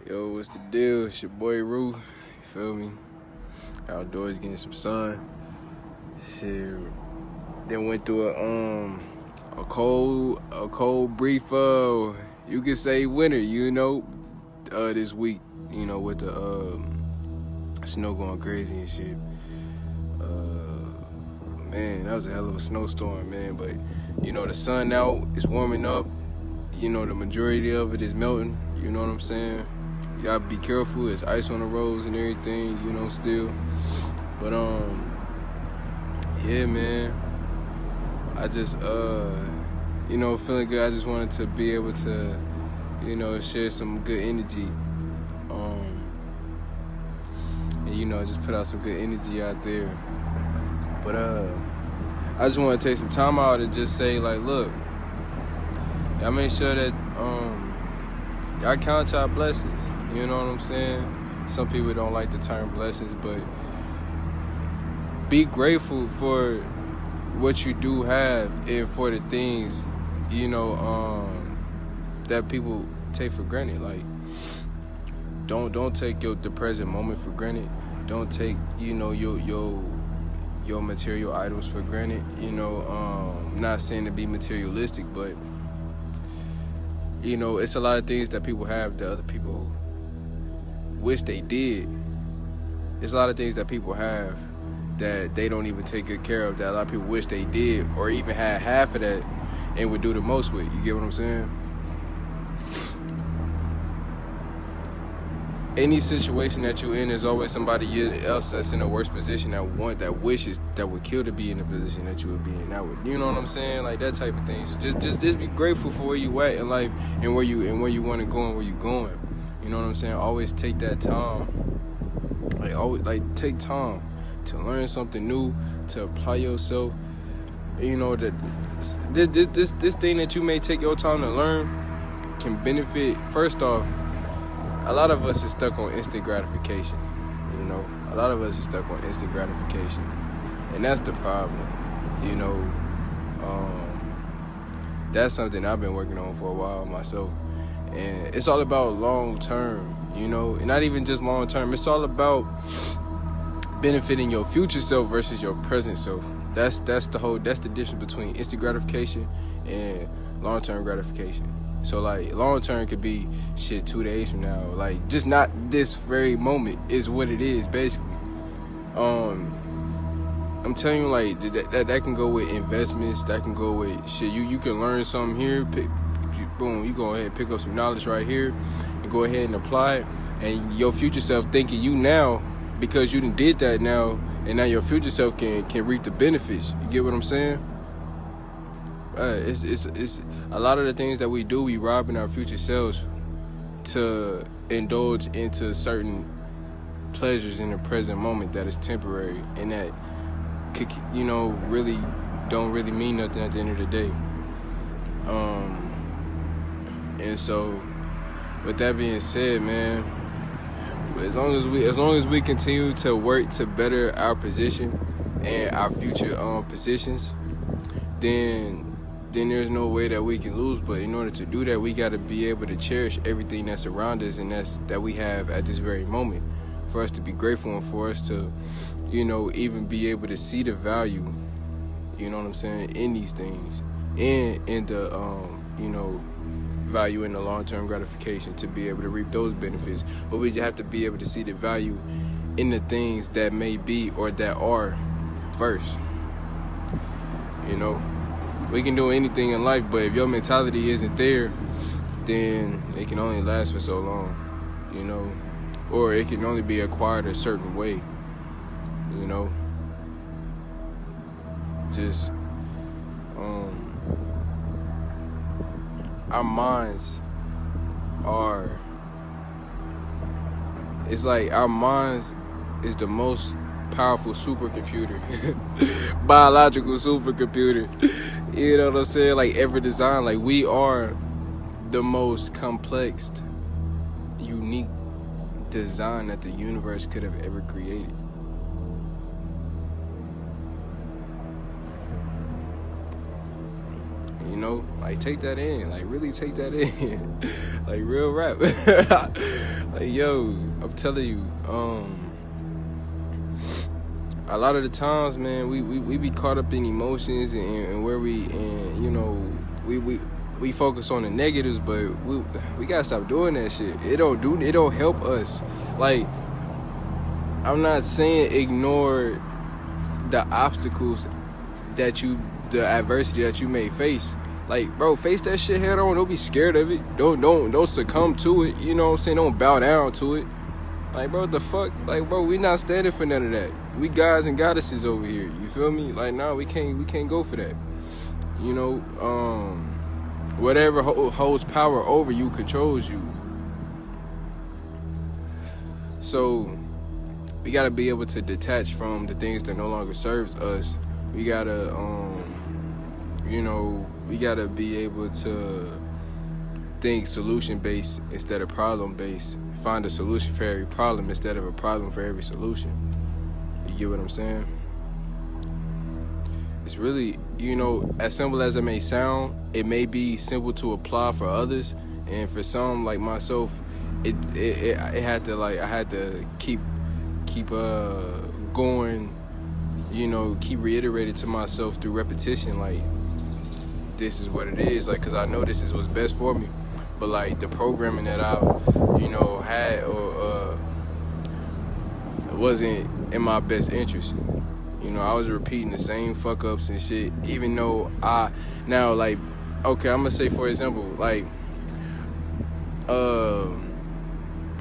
Yo, what's the deal? It's your boy Roo. You feel me? Outdoors getting some sun. Shit. Then went through a cold brief you could say winter, this week, with the snow going crazy and shit. Man, that was a hell of a snowstorm, man. But the sun out, it's warming up. The majority of it is melting. You know what I'm saying? You gotta be careful. There's ice on the roads and everything, still. But yeah, man. I just feeling good. I just wanted to be able to, share some good energy. And just put out some good energy out there. But I just want to take some time out and just say, like, look, y'all make sure that y'all count y'all blessings. You know what I'm saying? Some people don't like the term blessings, but be grateful for what you do have and for the things, that people take for granted. Like, don't take the present moment for granted. Don't take, your material items for granted. Not saying to be materialistic, but it's a lot of things that people have that other people wish they did. It's a lot of things that people have that they don't even take good care of, that a lot of people wish they did, or even had half of that and would do the most with. You get what I'm saying? Any situation that you're in, there's always somebody else that's in a worse position that wishes that would kill to be in the position that you would be in. That would, you know what I'm saying? Like that type of thing. So just be grateful for where you at in life and where you want to go and where you going. You know what I'm saying? Always take that time. Take time to learn something new, to apply yourself. That this thing that you may take your time to learn can benefit. First off, a lot of us is stuck on instant gratification. A lot of us is stuck on instant gratification, and that's the problem. That's something I've been working on for a while myself, and it's all about long term. And not even just long term. It's all about benefiting your future self versus your present self. That's the difference between instant gratification and long term gratification. So like long term could be 2 days from now, like just not this very moment is what it is basically. I'm telling you, like that can go with investments, that can go with shit. You can learn something here, boom, you go ahead and pick up some knowledge right here and go ahead and apply it, and your future self thanking you now because you did that now, and now your future self can reap the benefits. You get what I'm saying? It's a lot of the things that we do, we robbing our future selves to indulge into certain pleasures in the present moment that is temporary and that could, really don't really mean nothing at the end of the day. And so, with that being said, man, as long as we continue to work to better our position and our future positions, then there's no way that we can lose. But in order to do that, we got to be able to cherish everything that's around us and that we have at this very moment, for us to be grateful and for us to, even be able to see the value, you know what I'm saying, in these things, and in the, value in the long-term gratification to be able to reap those benefits. But we just have to be able to see the value in the things that may be or that are first. We can do anything in life, but if your mentality isn't there, then it can only last for so long, or it can only be acquired a certain way, just our minds it's like our minds is the most powerful supercomputer, biological supercomputer, you know what I'm saying, like ever designed. Like we are the most complex, unique design that the universe could have ever created. Like take that in, like really take that in, like real rap. Like, yo, I'm telling you, a lot of the times, man, we be caught up in emotions and where we focus on the negatives, but we gotta stop doing that shit. It don't help us. Like, I'm not saying ignore the obstacles the adversity that you may face. Like, bro, face that shit head on. Don't be scared of it. Don't succumb to it. You know what I'm saying? Don't bow down to it. Like, bro, what the fuck? Like, bro, we not standing for none of that. We gods and goddesses over here. You feel me? Like, nah, we can't go for that. You know, whatever holds power over you controls you. So we gotta be able to detach from the things that no longer serves us. We gotta, we gotta be able to think solution-based instead of problem-based. Find a solution for every problem instead of a problem for every solution. You get what I'm saying? It's really, as simple as it may sound, it may be simple to apply for others, and for some like myself, I had to keep going, keep reiterating to myself through repetition, like, this is what it is, like, because I know this is what's best for me. But like the programming that I had or wasn't in my best interest. I was repeating the same fuck ups and shit, even though okay, I'm gonna say, for example, like,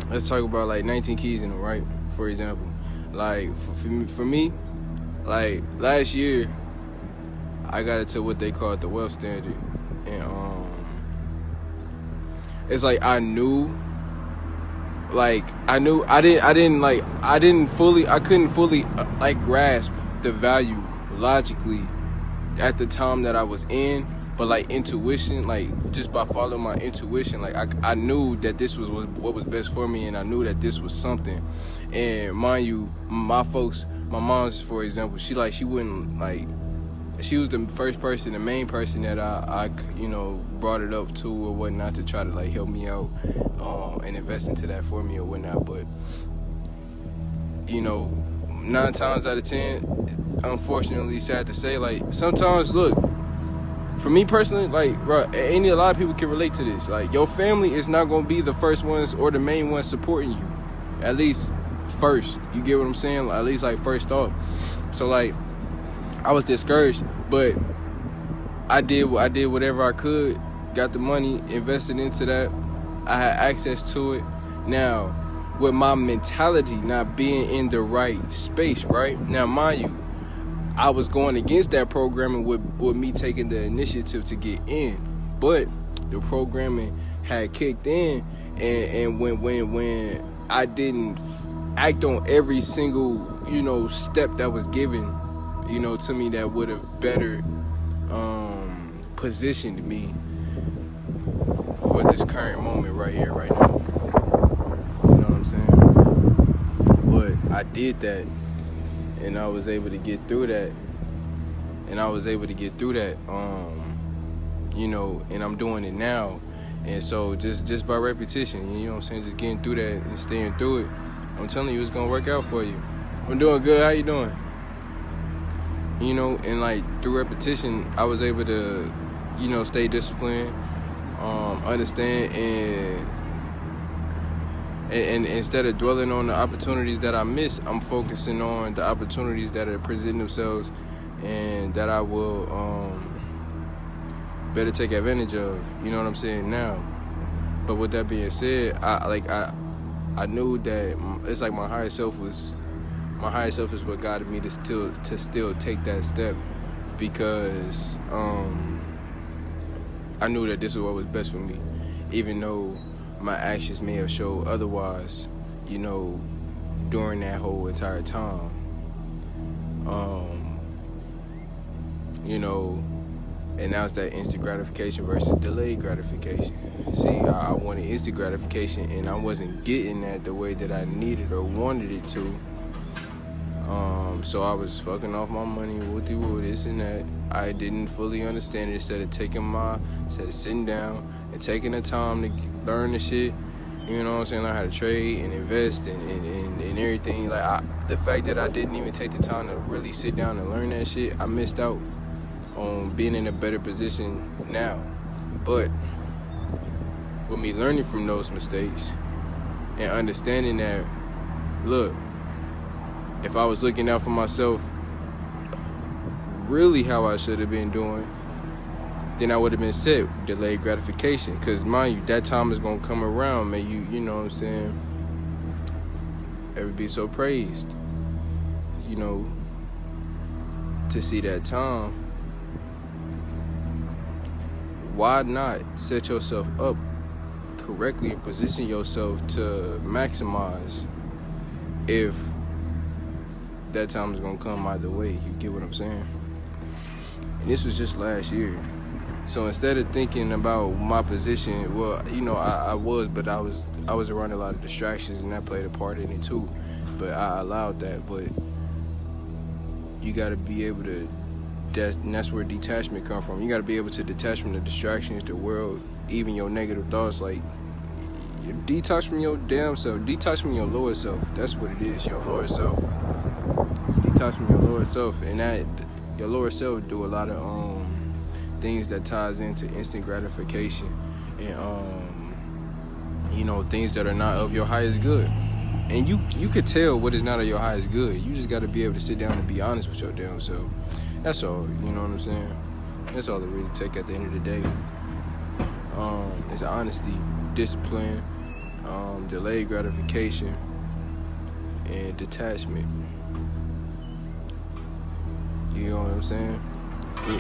let's talk about like 19 keys in them, right? For example, like for me, like last year, I got into what they call the wealth standard, and it's like I couldn't fully like grasp the value logically at the time that I was in, but like intuition, like just by following my intuition, like I knew that this was what was best for me, and I knew that this was something. And mind you, my mom's, for example, she wouldn't, like, she was the main person that I brought it up to or whatnot to try to like help me out and invest into that for me or whatnot. But 9 times out of 10, unfortunately, sad to say, like, sometimes, look, for me personally, like, bro, a lot of people can relate to this. Like, your family is not gonna be the first ones or the main ones supporting you, at least first. You get what I'm saying? At least like first off. So like, I was discouraged, but I did whatever I could, got the money, invested into that. I had access to it. Now, with my mentality not being in the right space, right? Now, mind you, I was going against that programming with me taking the initiative to get in, but the programming had kicked in, and when I didn't act on every single step that was given to me, that would have better positioned me for this current moment right here, right now. You know what I'm saying? But I did that, and I was able to get through that. And I'm doing it now. And so just by repetition, you know what I'm saying, just getting through that and staying through it, I'm telling you, it's gonna work out for you. I'm doing good. How you doing? And like through repetition, I was able to, stay disciplined, understand, and instead of dwelling on the opportunities that I miss, I'm focusing on the opportunities that are presenting themselves and that I will better take advantage of. You know what I'm saying now. But with that being said, I knew that it's like my higher self is what guided me to still take that step, because I knew that this was what was best for me, even though my actions may have showed otherwise, during that whole entire time. And now it's that instant gratification versus delayed gratification. See, I wanted instant gratification, and I wasn't getting that the way that I needed or wanted it to. So I was fucking off my money, woo this and that. I didn't fully understand it. Instead of sitting down and taking the time to learn the shit, You know what I'm saying? Learn how to trade and invest and everything. Like, the fact that I didn't even take the time to really sit down and learn that shit, I missed out on being in a better position now. But with me learning from those mistakes and understanding that, look, if I was looking out for myself really how I should have been doing, then I would have been set delayed gratification. Because mind you, that time is going to come around, man. You know what I'm saying? Ever be so praised, you know, to see that time. Why not set yourself up correctly and position yourself to maximize if that time is going to come either way? You get what I'm saying? And this was just last year. So instead of thinking about my position, well, you know, I was around a lot of distractions, and that played a part in it too. But I allowed that. But you got to be able to, and that's where detachment comes from. You got to be able to detach from the distractions, the world, even your negative thoughts. Like, detox from your damn self. Detox from your lower self. That's what it is, your lower self. Detox from your lower self. And that, your lower self do a lot of things that ties into instant gratification and you know, things that are not of your highest good. And you could tell what is not of your highest good. You just got to be able to sit down and be honest with your damn self. That's all. You know what I'm saying? That's all it really take at the end of the day. It's honesty, discipline, delayed gratification, and detachment. You know what I'm saying?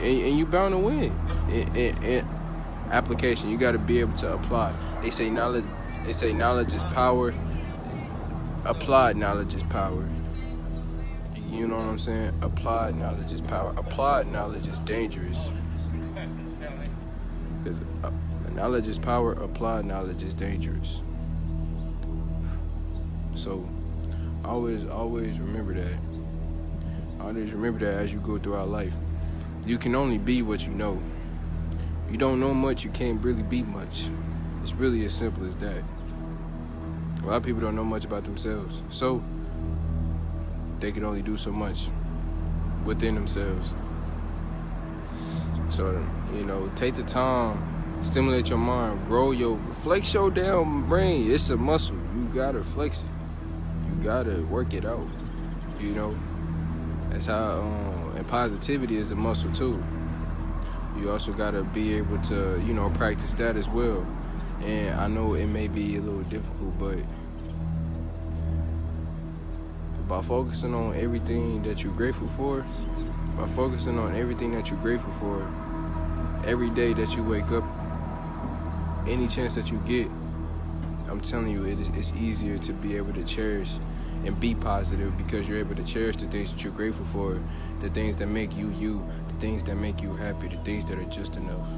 And you bound to win. In application, you got to be able to apply. They say knowledge is power. Applied knowledge is power. You know what I'm saying? Applied knowledge is power. Applied knowledge is dangerous. Because knowledge is power. Applied knowledge is dangerous. So always remember that. Always remember that as you go throughout life. You can only be what you know. You don't know much, you can't really be much. It's really as simple as that. A lot of people don't know much about themselves, so they can only do so much within themselves. So, you know, take the time, stimulate your mind, flex your damn brain. It's a muscle. You gotta flex it. You gotta work it out, you know. That's how, and positivity is a muscle too. You also gotta be able to, you know, practice that as well. And I know it may be a little difficult, but by focusing on everything that you're grateful for, every day that you wake up, any chance that you get, I'm telling you, it's easier to be able to cherish and be positive, because you're able to cherish the things that you're grateful for, the things that make you, the things that make you happy, the things that are just enough.